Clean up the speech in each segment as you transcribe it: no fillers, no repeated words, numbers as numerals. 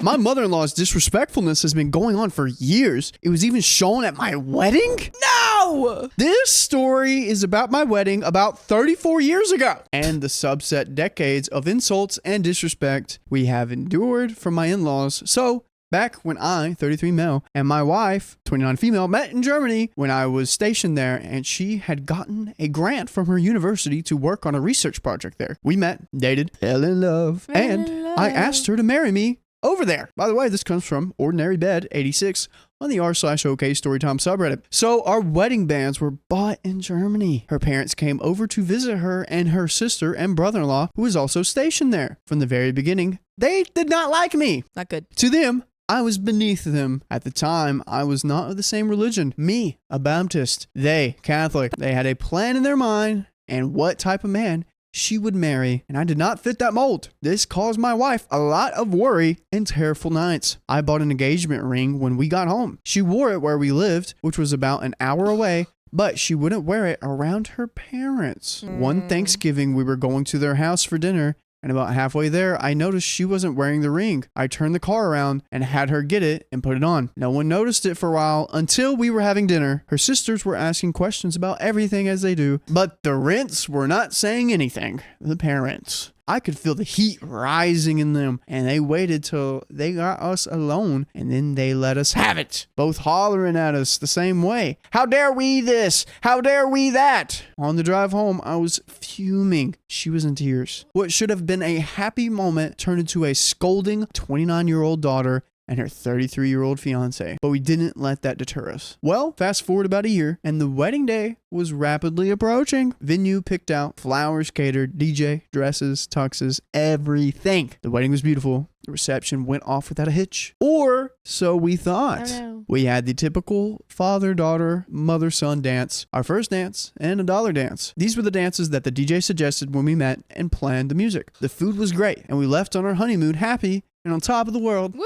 My mother-in-law's disrespectfulness has been going on for years. It was even shown at my wedding? No! This story is about my wedding about 34 years ago and the subset decades of insults and disrespect we have endured from my in-laws. So, back when I, 33 male, and my wife, 29 female, met in Germany when I was stationed there, and she had gotten a grant from her university to work on a research project there. We met, dated, fell in love, and I asked her to marry me over there. By the way, this comes from Ordinary Bed 86 on the r/OK Storytime subreddit. So our wedding bands were bought in Germany. Her parents came over to visit her and her sister and brother-in-law, who was also stationed there. From the very beginning, they did not like me. Not good. To them, I was beneath them. At the time, I was not of the same religion. Me, a Baptist. They, Catholic. They had a plan in their mind and what type of man she would marry, and I did not fit that mold. This caused my wife a lot of worry and tearful nights. I bought an engagement ring when we got home. She wore it where we lived, which was about an hour away, but she wouldn't wear it around her parents. One Thanksgiving, we were going to their house for dinner, and about halfway there, I noticed she wasn't wearing the ring. I turned the car around and had her get it and put it on. No one noticed it for a while until we were having dinner. Her sisters were asking questions about everything as they do, but the rents were not saying anything. The parents. I could feel the heat rising in them, and they waited till they got us alone, and then they let us have it, both hollering at us the same way. How dare we this? How dare we that? On the drive home, I was fuming. She was in tears. What should have been a happy moment turned into a scolding 29-year-old daughter and her 33-year-old fiance. But we didn't let that deter us. Well, fast forward about a year, and the wedding day was rapidly approaching. Venue picked out, flowers catered, DJ, dresses, tuxes, everything. The wedding was beautiful. The reception went off without a hitch. Or so we thought. Oh, no. We had the typical father-daughter, mother-son dance, our first dance, and a dollar dance. These were the dances that the DJ suggested when we met and planned the music. The food was great, and we left on our honeymoon happy and on top of the world. Woo!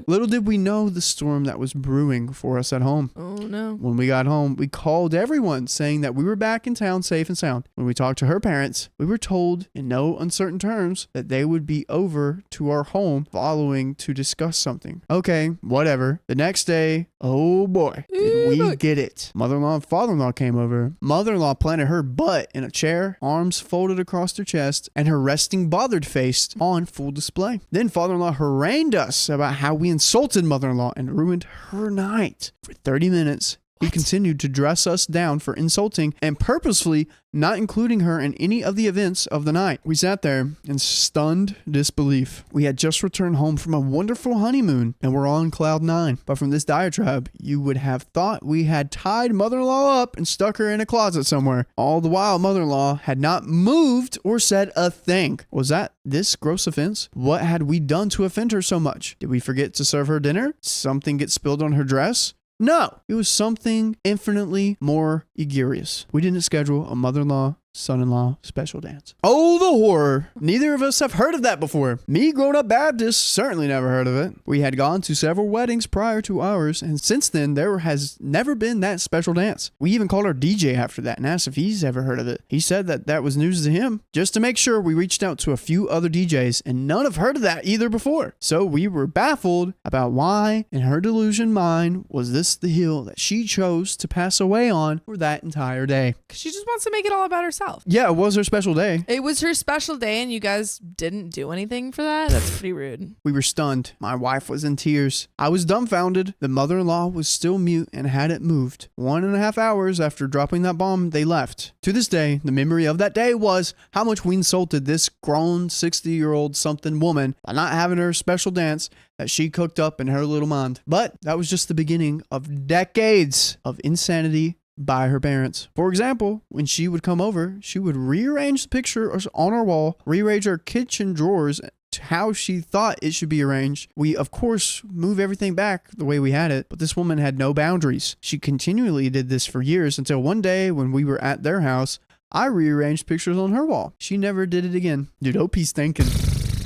Little did we know the storm that was brewing for us at home. Oh, no. When we got home, we called everyone saying that we were back in town safe and sound. When we talked to her parents, we were told in no uncertain terms that they would be over to our home following to discuss something. Okay, whatever. The next day, oh boy, did we get it. Mother-in-law and father-in-law came over. Mother-in-law planted her butt in a chair, arms folded across her chest, and her resting bothered face on full display. Then father-in-law harangued us about how we insulted mother-in-law and ruined her night. For 30 minutes, he continued to dress us down for insulting and purposefully not including her in any of the events of the night. We sat there in stunned disbelief. We had just returned home from a wonderful honeymoon and were on cloud 9. But from this diatribe, you would have thought we had tied mother-in-law up and stuck her in a closet somewhere. All the while, mother-in-law had not moved or said a thing. Was that this gross offense? What had we done to offend her so much? Did we forget to serve her dinner? Something get spilled on her dress? No, it was something infinitely more egregious. We didn't schedule a mother-in-law, son-in-law special dance. Oh, the horror. Neither of us have heard of that before. Me, grown-up Baptist, certainly never heard of it. We had gone to several weddings prior to ours, and since then, there has never been that special dance. We even called our DJ after that and asked if he's ever heard of it. He said that that was news to him. Just to make sure, we reached out to a few other DJs, and none have heard of that either before. So we were baffled about why, in her delusion mind, was this the hill that she chose to pass away on for that entire day. She just wants to make it all about herself. Yeah, it was her special day. It was her special day and you guys didn't do anything for that? That's pretty rude. We were stunned. My wife was in tears. I was dumbfounded. The mother-in-law was still mute and hadn't moved. 1.5 hours after dropping that bomb, they left. To this day, the memory of that day was how much we insulted this grown 60-year-old something woman by not having her special dance that she cooked up in her little mind. But that was just the beginning of decades of insanity by her parents. For example, when she would come over, she would rearrange the pictures on our wall, rearrange our kitchen drawers to how she thought it should be arranged. We, of course, move everything back the way we had it, but this woman had no boundaries. She continually did this for years until one day when we were at their house, I rearranged pictures on her wall. She never did it again. Dude, OP's thinking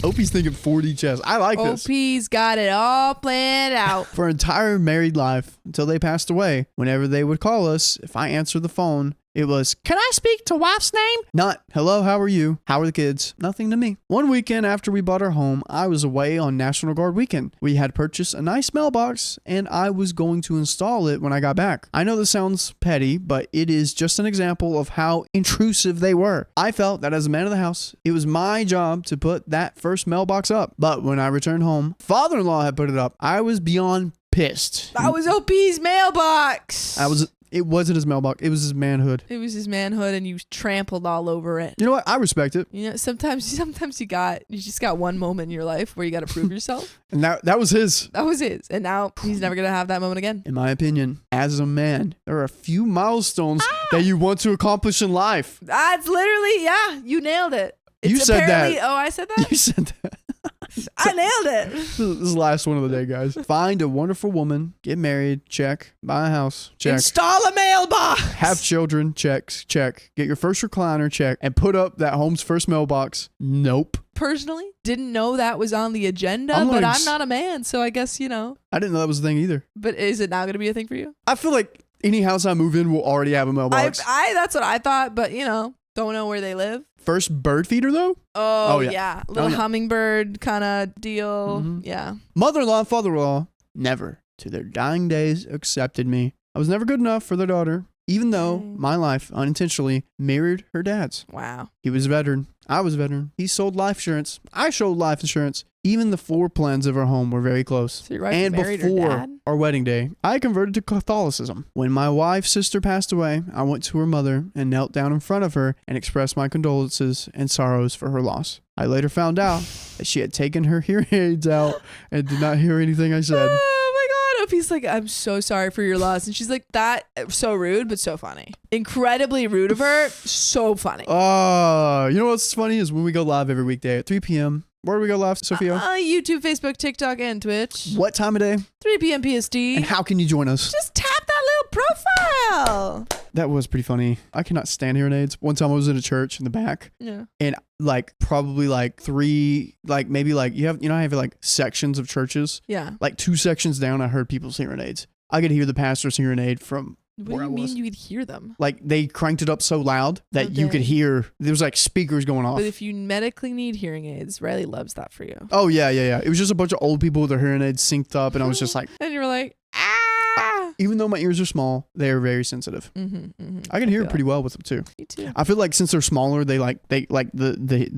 4D chess. I like this. OP's got it all planned out. For entire married life until they passed away, whenever they would call us, if I answered the phone, It was, can I speak to wife's name? Not, hello, how are you? How are the kids? Nothing to me. One weekend after we bought our home, I was away on National Guard weekend. We had purchased a nice mailbox and I was going to install it when I got back. I know this sounds petty, but it is just an example of how intrusive they were. I felt that as a man of the house, it was my job to put that first mailbox up. But when I returned home, father-in-law had put it up. I was beyond pissed. That was OP's mailbox. It wasn't his mailbox. It was his manhood. It was his manhood, and you trampled all over it. You know what? I respect it. You know, sometimes you just got one moment in your life where you got to prove yourself. And that was his. That was his. And now he's never going to have that moment again. In my opinion, as a man, there are a few milestones that you want to accomplish in life. That's literally, yeah, you nailed it. It's You said that. Oh, I said that? You said that. I nailed it. This is the last one of the day, guys. Find a wonderful woman, get married, check. Buy a house, check. Install a mailbox. Have children, check. Get your first recliner, check. And put up that home's first mailbox. Nope. Personally, didn't know that was on the agenda, but I'm not a man, so I guess, you know. I didn't know that was a thing either. But is it now going to be a thing for you? I feel like any house I move in will already have a mailbox. That's what I thought, but, you know, don't know where they live. First bird feeder, though? Oh yeah. Little hummingbird kind of deal. Mm-hmm. Yeah. Mother-in-law and father-in-law never, to their dying days, accepted me. I was never good enough for their daughter, even though my life unintentionally mirrored her dad's. Wow. He was a veteran. I was a veteran. He sold life insurance. I showed life insurance. Even the floor plans of our home were very close. So your wife and married her before dad? our wedding day, I converted to Catholicism. When my wife's sister passed away, I went to her mother and knelt down in front of her and expressed my condolences and sorrows for her loss. I later found out that she had taken her hearing aids out and did not hear anything I said. Oh my God. Opie's like, I'm so sorry for your loss. And she's like, that so rude, but so funny. Incredibly rude of her. So funny. You know what's funny is when we go live every weekday at 3 p.m. Where do we go live, Sophia? YouTube, Facebook, TikTok, and Twitch. What time of day? 3 p.m. PST. And how can you join us? Just tap that little profile. That was pretty funny. I cannot stand hearing aids. One time I was in a church in the back. Yeah. And probably three, maybe you have, I have sections of churches. Yeah. 2 sections down, I heard people's hearing aids. I could hear the pastor's hearing aid from What do you mean you could hear them? They cranked it up so loud that you could hear, there was speakers going off. But if you medically need hearing aids, Riley loves that for you. Oh, yeah. It was just a bunch of old people with their hearing aids synced up, and I was just like... And you were like, ah! Even though my ears are small, they are very sensitive. I can hear it pretty well with them, too. Me too. I feel like since they're smaller, the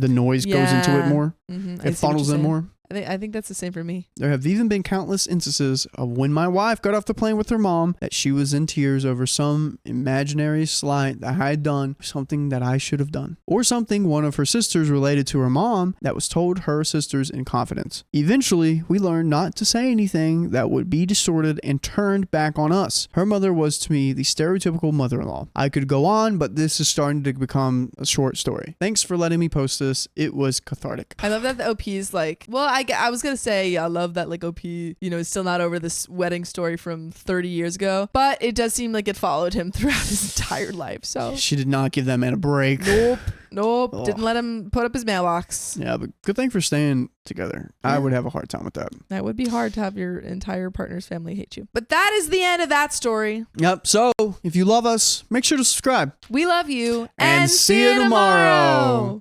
noise goes into it more. It funnels in more. I think that's the same for me. There have even been countless instances of when my wife got off the plane with her mom that she was in tears over some imaginary slight that I had done, something that I should have done, or something one of her sisters related to her mom that was told her sisters in confidence. Eventually, we learned not to say anything that would be distorted and turned back on us. Her mother was to me the stereotypical mother-in-law. I could go on, but this is starting to become a short story. Thanks for letting me post this. It was cathartic. I love that the OP is I was going to say, I love that OP, is still not over this wedding story from 30 years ago, but it does seem like it followed him throughout his entire life. So she did not give that man a break. Nope. Oh. Didn't let him put up his mailbox. Yeah, but good thing for staying together. Yeah. I would have a hard time with that. That would be hard to have your entire partner's family hate you. But that is the end of that story. Yep. So if you love us, make sure to subscribe. We love you. And see you tomorrow.